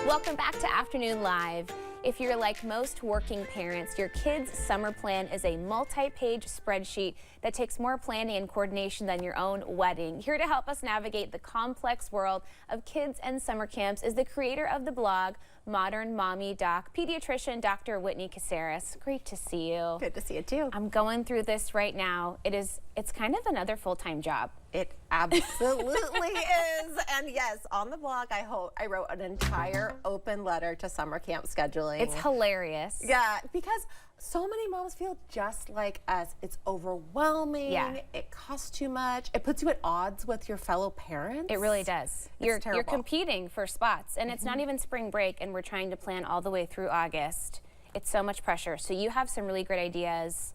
Welcome back to Afternoon Live. If you're like most working parents, your kids' summer plan is a multi-page spreadsheet that takes more planning and coordination than your own wedding. Here to help us navigate the complex world of kids and summer camps is the creator of the blog, Modern Mommy Doc, pediatrician Dr. Whitney Casares. Great to see you. Good to see you too. I'm going through this right now. It's kind of another full-time job. It absolutely is. And yes, on the blog, I wrote an entire open letter to summer camp scheduling. It's hilarious. Yeah, because so many moms feel just like us. It's overwhelming. Yeah. It costs too much. It puts you at odds with your fellow parents. It really does. You're competing for spots, and it's not even spring break, and we're trying to plan all the way through August. It's so much pressure. So you have some really great ideas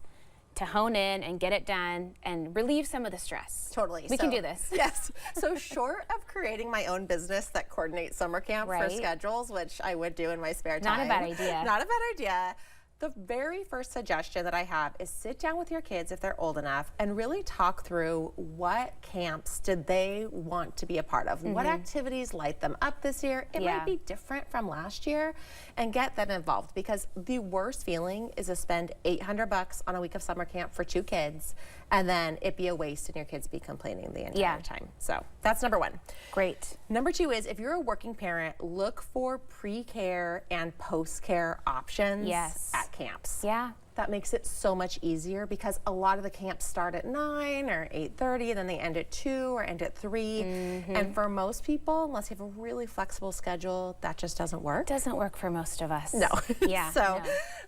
to hone in and get it done and relieve some of the stress. Totally. We can do this. Yes. So short of creating my own business that coordinates summer camp for schedules, which I would do in my spare time. Not a bad idea. Not a bad idea. The very first suggestion that I have is sit down with your kids if they're old enough and really talk through what camps did they want to be a part of. What activities light them up this year? It might be different from last year, and get them involved, because the worst feeling is to spend $800 on a week of summer camp for 2 kids and then it be a waste and your kids be complaining the entire time. So that's number 1. Great. Number 2 is, if you're a working parent, look for pre-care and post-care options at camps. Yeah. That makes it so much easier, because a lot of the camps start at 9 or 8:30, and then they end at 2 or end at 3. And for most people, unless you have a really flexible schedule, that just doesn't work. Doesn't work for most of us. No. Yeah. So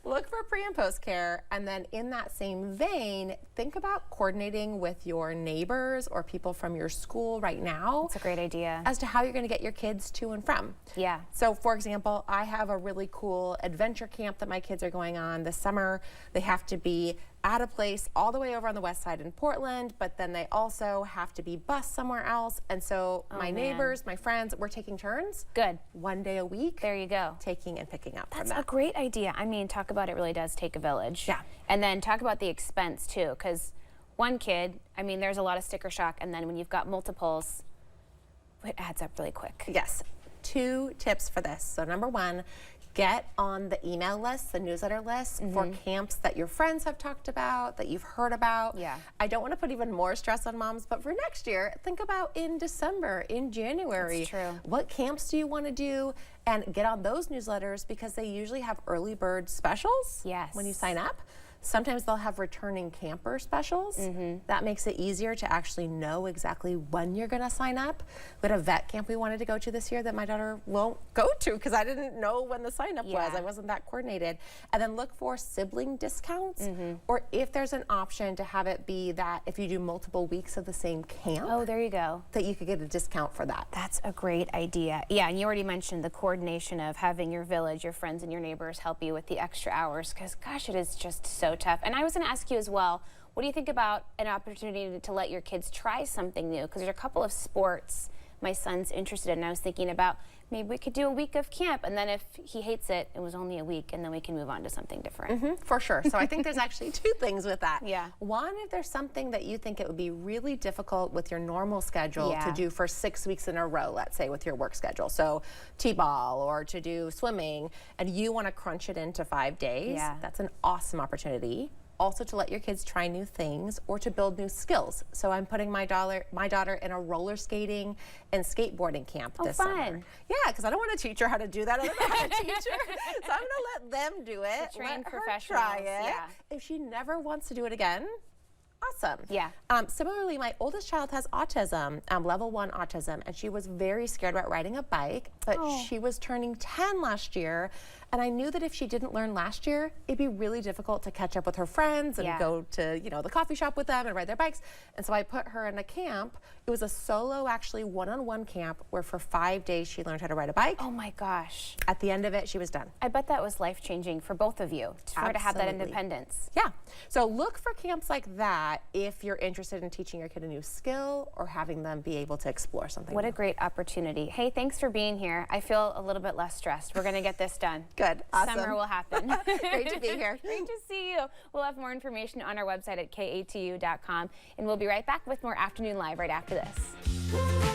look for pre and post care. And then in that same vein, think about coordinating with your neighbors or people from your school right now. That's a great idea. As to how you're going to get your kids to and from. Yeah. So for example, I have a really cool adventure camp that my kids are going on this summer. They have to be at a place all the way over on the west side in Portland, but then they also have to be bused somewhere else. And so my neighbors, my friends, we're taking turns. Good. 1 day a week. There you go. Taking and picking up from That's a great idea. I mean, talk about it really does take a village. Yeah. And then talk about the expense too, because one kid, I mean, there's a lot of sticker shock, and then when you've got multiples, it adds up really quick. Yes. 2 tips for this. So number 1, get on the email list, the newsletter list for camps that your friends have talked about, that you've heard about. Yeah. I don't want to put even more stress on moms, but for next year, think about in December, in January. That's true. What camps do you want to do? And get on those newsletters, because they usually have early bird specials when you sign up. Sometimes they'll have returning camper specials. That makes it easier to actually know exactly when you're going to sign up. We had a vet camp we wanted to go to this year that my daughter won't go to because I didn't know when the sign up was. I wasn't that coordinated. And then look for sibling discounts, or if there's an option to have it be that if you do multiple weeks of the same camp. Oh, there you go. That you could get a discount for that. That's a great idea. Yeah, and you already mentioned the coordination of having your village, your friends and your neighbors help you with the extra hours, because gosh, it is just so tough. And I was going to ask you as well, what do you think about an opportunity to let your kids try something new? Because there's a couple of sports my son's interested in. I was thinking about maybe we could do a week of camp, and then if he hates it, it was only a week, and then we can move on to something different. For sure. So I think there's actually 2 things with that. Yeah. One, if there's something that you think it would be really difficult with your normal schedule to do for 6 weeks in a row, let's say with your work schedule, so t-ball or to do swimming, and you want to crunch it into 5 days, that's an awesome opportunity. Also to let your kids try new things or to build new skills. So I'm putting my daughter in a roller skating and skateboarding camp this summer. Yeah, because I don't want to teach her how to do that. I don't know how to teach her. So I'm going to let them do it. Trained let her professionals. try it. If she never wants to do it again, awesome. Yeah. Similarly, my oldest child has autism, level 1 autism, and she was very scared about riding a bike, but she was turning 10 last year, and I knew that if she didn't learn last year, it'd be really difficult to catch up with her friends and go to, the coffee shop with them and ride their bikes. And so I put her in a camp. It was a solo, actually one-on-one camp where for 5 days she learned how to ride a bike. Oh my gosh. At the end of it, she was done. I bet that was life-changing for both of you, for her to have that independence. Yeah. So look for camps like that if you're interested in teaching your kid a new skill or having them be able to explore something What new. a great opportunity. Hey, thanks for being here. I feel a little bit less stressed. We're going to get this done. Good. Awesome. Summer will happen. Great to be here. Great to see you. We'll have more information on our website at katu.com, and we'll be right back with more Afternoon Live right after this.